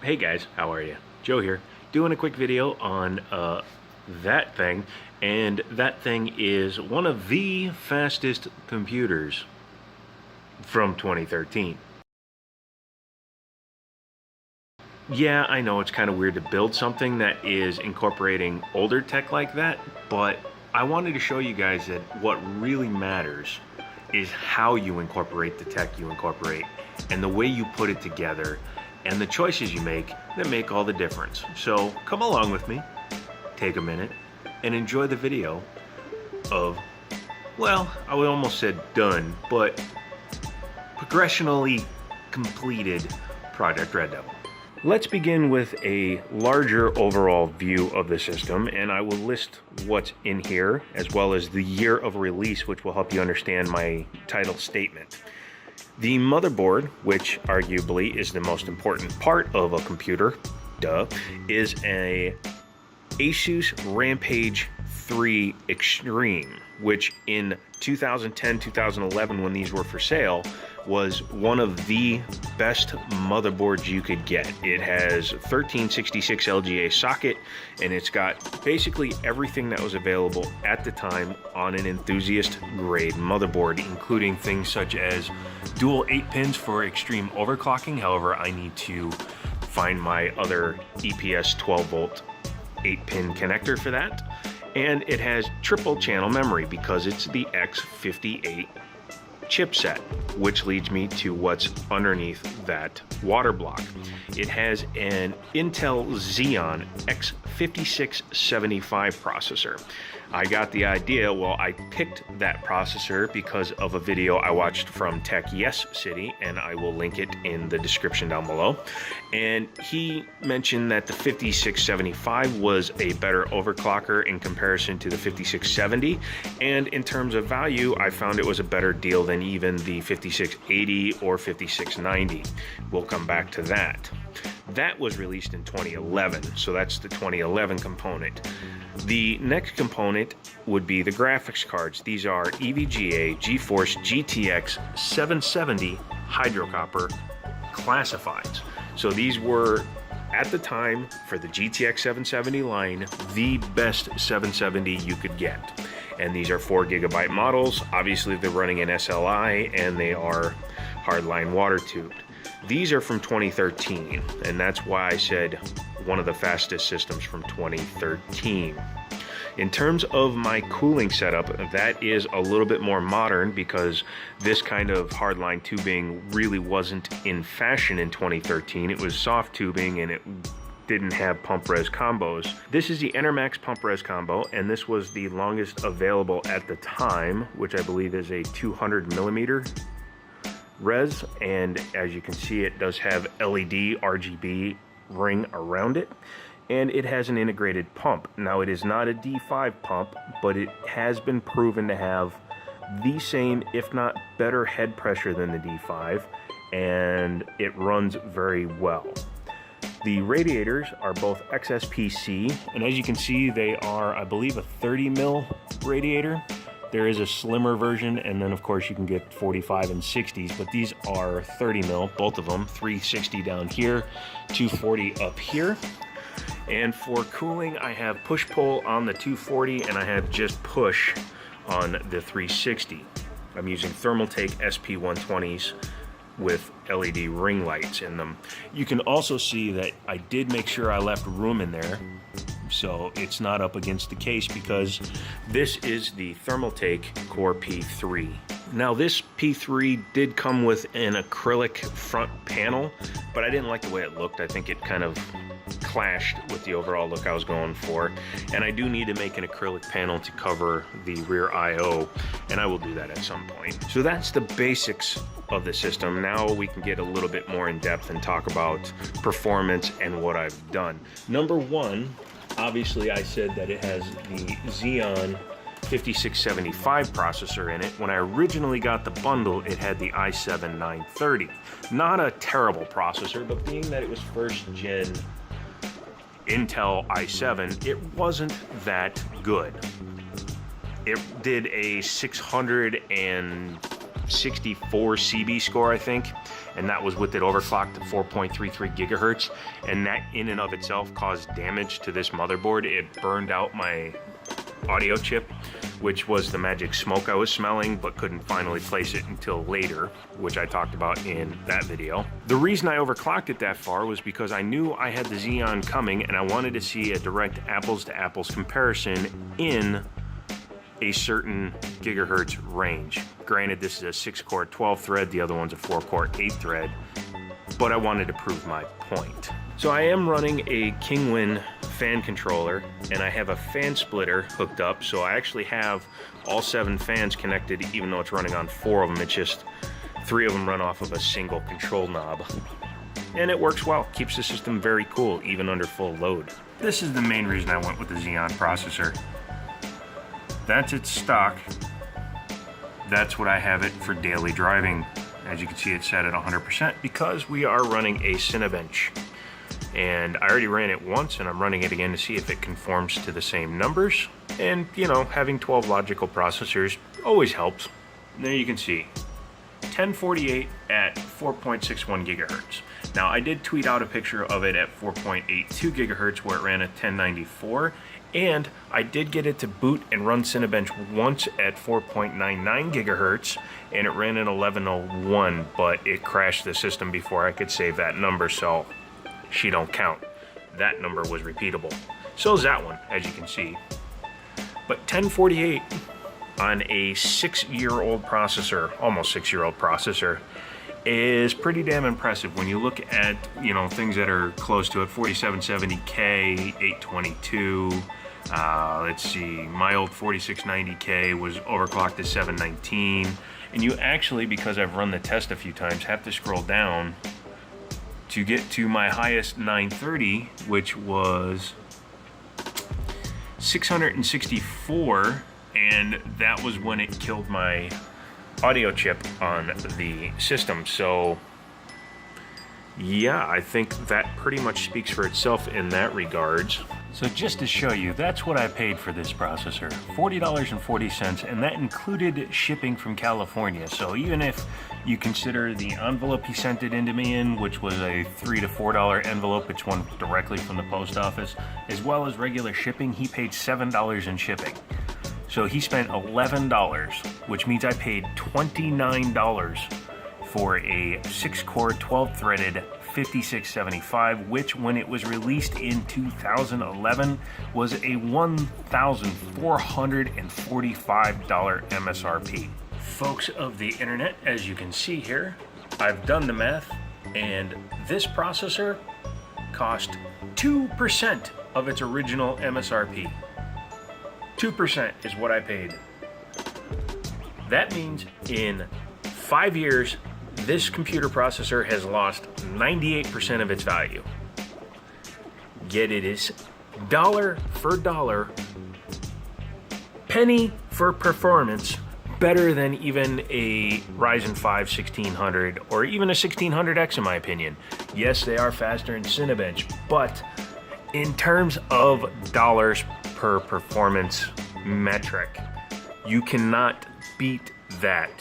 Hey guys, how are you? Joe here, doing a quick video on that thing, and that thing is one of the fastest computers from 2013. Yeah, I know it's kind of weird to build something that is incorporating older tech like that, but I wanted to show you guys that what really matters is how you incorporate the tech you incorporate and the way you put it together and the choices you make that make all the difference. So come along with me, take a minute, and enjoy the video of, well, I would almost said done, but progressionally completed Project Red Devil. Let's begin with a larger overall view of the system, and I will list what's in here as well as the year of release, which will help you understand my title statement. The motherboard, which arguably is the most important part of a computer, is a Asus Rampage 3 Extreme, which in 2010-2011, when these were for sale, was one of the best motherboards you could get. It has 1366 LGA socket, and it's got basically everything that was available at the time on an enthusiast grade motherboard, including things such as dual 8 pins for extreme overclocking. However, I need to find my other EPS 12 volt 8-pin connector for that. And it has triple channel memory because it's the X58 chipset, which leads me to what's underneath that water block. It has an Intel Xeon X5675 processor. I got the idea, well, I picked that processor because of a video I watched from Tech Yes City, and I will link it in the description down below. And he mentioned that the 5675 was a better overclocker in comparison to the 5670, and in terms of value, I found it was a better deal than even the 5680 or 5690. We'll come back to that. That was released in 2011, so that's the 2011 component. The next component would be the graphics cards. These are EVGA GeForce GTX 770 Hydrocopper classifieds. So these were, at the time, for the GTX 770 line, the best 770 you could get. And these are 4GB models. Obviously, they're running an SLI, and they are hardline water tubed. These are from 2013, and that's why I said one of the fastest systems from 2013. In terms of my cooling setup, that is a little bit more modern because this kind of hardline tubing really wasn't in fashion in 2013. It was soft tubing, and it didn't have pump res combos. This is the Enermax pump res combo, and this was the longest available at the time, which I believe is a 200mm res, and as you can see, it does have LED RGB ring around it, and it has an integrated pump. Now, it is not a D5 pump, but it has been proven to have the same, if not better, head pressure than the D5, and it runs very well. The radiators are both XSPC, and as you can see, they are, I believe, a 30mm radiator. There is a slimmer version, and then of course you can get 45 and 60s, but these are 30mm, both of them, 360 down here, 240 up here. And for cooling, I have push-pull on the 240, and I have just push on the 360. I'm using Thermaltake SP120s with LED ring lights in them. You can also see that I did make sure I left room in there, so it's not up against the case, because this is the Thermaltake Core P3. Now, this P3 did come with an acrylic front panel, but I didn't like the way it looked. I think it kind of clashed with the overall look I was going for, and I do need to make an acrylic panel to cover the rear I/O, and I will do that at some point. So that's the basics of the system. Now we can get a little bit more in depth and talk about performance and what I've done. Number one, obviously I said that it has the Xeon 5675 processor in it. When I originally got the bundle, it had the i7 930. Not a terrible processor, but being that it was first gen Intel i7, it wasn't that good. It did a 600 and 64 CB score, I think, and that was with it overclocked to 4.33 gigahertz, and that in and of itself caused damage to this motherboard. It burned out my audio chip, which was the magic smoke I was smelling, but couldn't finally place it until later, which I talked about in that video. The reason I overclocked it that far was because I knew I had the Xeon coming and I wanted to see a direct apples to apples comparison in a certain gigahertz range. Granted, this is a 6-core 12 thread, the other one's a 4-core 8 thread, but I wanted to prove my point. So I am running a Kingwin fan controller, and I have a fan splitter hooked up, so I actually have all 7 fans connected, even though it's running on 4 of them. It's just 3 of them run off of a single control knob. And it works well, keeps the system very cool, even under full load. This is the main reason I went with the Xeon processor. That's its stock. That's what I have it for daily driving. As you can see, it's set at 100% because we are running a Cinebench. And I already ran it once, and I'm running it again to see if it conforms to the same numbers. And, you know, having 12 logical processors always helps. And there you can see 1048 at 4.61 gigahertz. Now, I did tweet out a picture of it at 4.82 gigahertz where it ran at 1094, and I did get it to boot and run Cinebench once at 4.99 gigahertz, and it ran at 1101, but it crashed the system before I could save that number, so she don't count. That number was repeatable. So is that one, as you can see. But 1048 on a 6-year-old processor, almost 6-year-old processor, is pretty damn impressive when you look at, you know, things that are close to it. 4770K, 822. Let's see, my old 4690K was overclocked to 719. And you actually, because I've run the test a few times, have to scroll down to get to my highest 930, which was 664, and that was when it killed my audio chip on the system. So yeah, I think that pretty much speaks for itself in that regards. So just to show you, that's what I paid for this processor, $40.40, and that included shipping from California. So even if you consider the envelope he sent it into me in, which was a $3 to $4 envelope, it's one directly from the post office, as well as regular shipping, he paid $7 in shipping. So he spent $11, which means I paid $29 for a 6-core 12-threaded 5675, which when it was released in 2011 was a $1,445 MSRP. Folks of the internet, as you can see here, I've done the math, and this processor cost 2% of its original MSRP. 2% is what I paid. That means in 5 years, this computer processor has lost 98% of its value. Yet it is dollar for dollar, penny for performance, better than even a Ryzen 5 1600 or even a 1600X in my opinion. Yes, they are faster in Cinebench, but in terms of dollars per performance metric, you cannot beat that.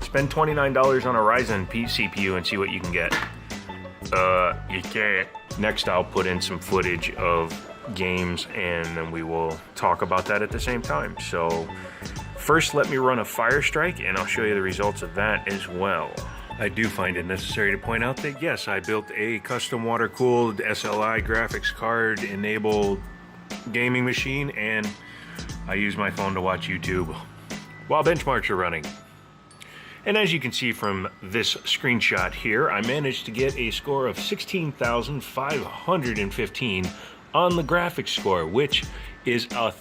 Spend $29 on a Ryzen CPU and see what you can get. You can't. Next, I'll put in some footage of games, and then we will talk about that at the same time. So first, let me run a Firestrike, and I'll show you the results of that as well. I do find it necessary to point out that yes, I built a custom water-cooled SLI graphics card enabled gaming machine, and I use my phone to watch YouTube while benchmarks are running. And as you can see from this screenshot here, I managed to get a score of 16,515 on the graphics score, which is about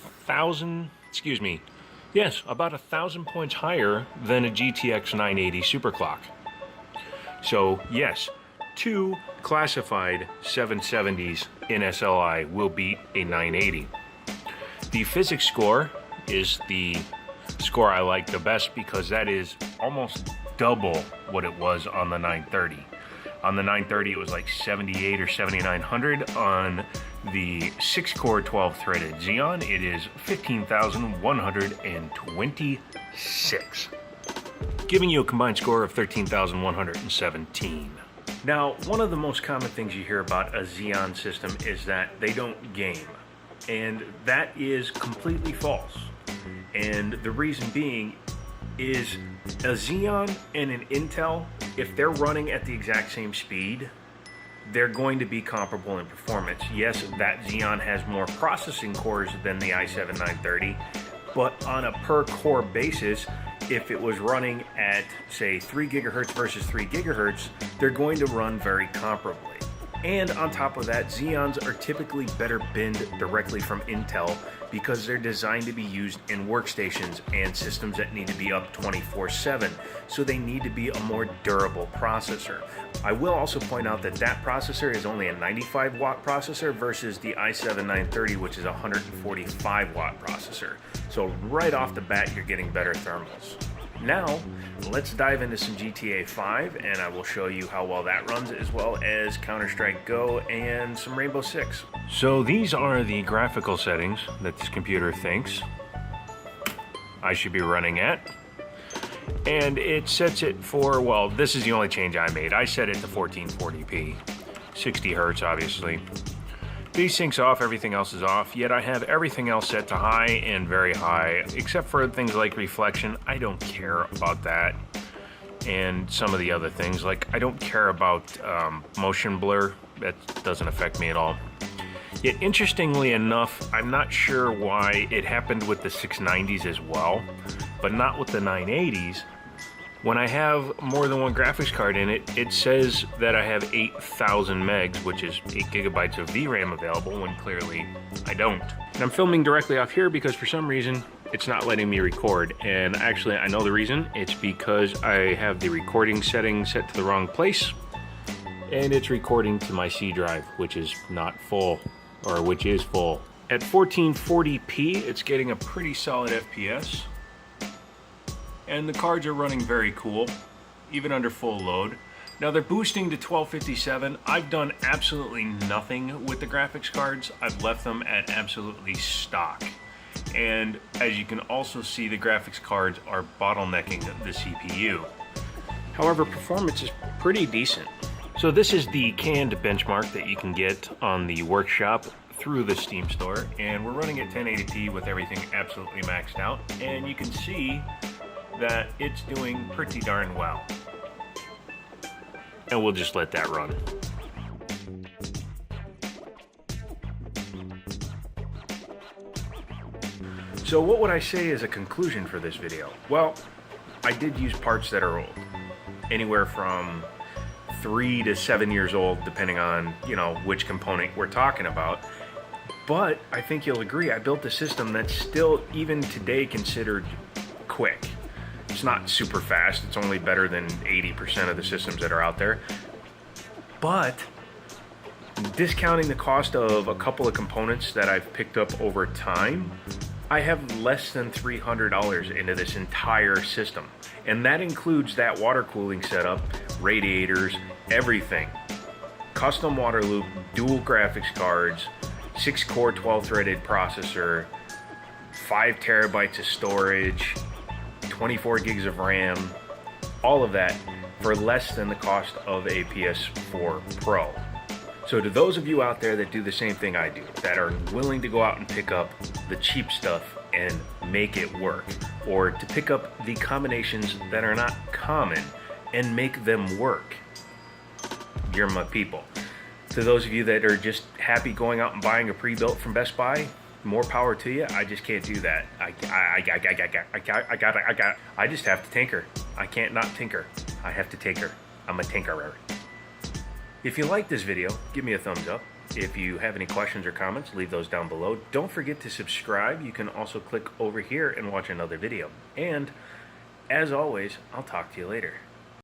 1,000 points higher than a GTX 980 superclock. So yes, 2 classified 770s in SLI will beat a 980. The physics score is the score I like the best because that is almost double what it was on the 930. On the 930 it was like 78 or 7900. On the 6-core 12-threaded Xeon it is 15,126. giving you a combined score of 13,117. Now, one of the most common things you hear about a Xeon system is that they don't game, and that is completely false. And the reason being is a Xeon and an Intel, if they're running at the exact same speed, they're going to be comparable in performance. Yes, that Xeon has more processing cores than the i7-930, but on a per core basis, if it was running at, say, 3 gigahertz versus 3 gigahertz, they're going to run very comparably. And on top of that, Xeons are typically better binned directly from Intel because they're designed to be used in workstations and systems that need to be up 24/7, so they need to be a more durable processor. I will also point out that that processor is only a 95 watt processor versus the i7-930, which is a 145 watt processor. So right off the bat, you're getting better thermals. Now, let's dive into some GTA 5, and I will show you how well that runs, as well as Counter-Strike Go and some Rainbow Six. So these are the graphical settings that this computer thinks I should be running at. And it sets it for, well, this is the only change I made. I set it to 1440p, 60 hertz, obviously. Desyncs off, everything else is off, yet I have everything else set to high and very high, except for things like reflection. I don't care about that. And some of the other things, like I don't care about motion blur. That doesn't affect me at all. Yet interestingly enough, I'm not sure why it happened with the 690s as well, but not with the 980s. When I have more than one graphics card in it, it says that I have 8,000 megs, which is 8 gigabytes of VRAM available, when clearly I don't. And I'm filming directly off here because for some reason, it's not letting me record. And actually, I know the reason. It's because I have the recording setting set to the wrong place, and it's recording to my C drive, which is not full, or which is full. At 1440p, it's getting a pretty solid FPS. And the cards are running very cool, even under full load. Now they're boosting to 1257. I've done absolutely nothing with the graphics cards. I've left them at absolutely stock. And as you can also see, the graphics cards are bottlenecking the CPU. However, performance is pretty decent. So this is the canned benchmark that you can get on the workshop through the Steam store. And we're running at 1080p with everything absolutely maxed out. And you can see that it's doing pretty darn well. And we'll just let that run. So what would I say is a conclusion for this video? Well, I did use parts that are old. Anywhere from 3 to 7 years old, depending on, which component we're talking about. But I think you'll agree, I built a system that's still, even today, considered quick. It's not super fast. It's only better than 80% of the systems that are out there. But discounting the cost of a couple of components that I've picked up over time, I have less than $300 into this entire system. And that includes that water cooling setup, radiators, everything. Custom water loop, dual graphics cards, 6-core 12-threaded processor, 5 terabytes of storage, 24 gigs of RAM, all of that for less than the cost of a PS4 Pro. So to those of you out there that do the same thing I do, that are willing to go out and pick up the cheap stuff and make it work, or to pick up the combinations that are not common and make them work, you're my people. To those of you that are just happy going out and buying a pre-built from Best Buy, more power to you. I just can't do that. I just have to tinker. I can't not tinker. I have to tinker. I'm a tinkerer. If you like this video, give me a thumbs up. If you have any questions or comments, leave those down below. Don't forget to subscribe. You can also click over here and watch another video. And as always, I'll talk to you later.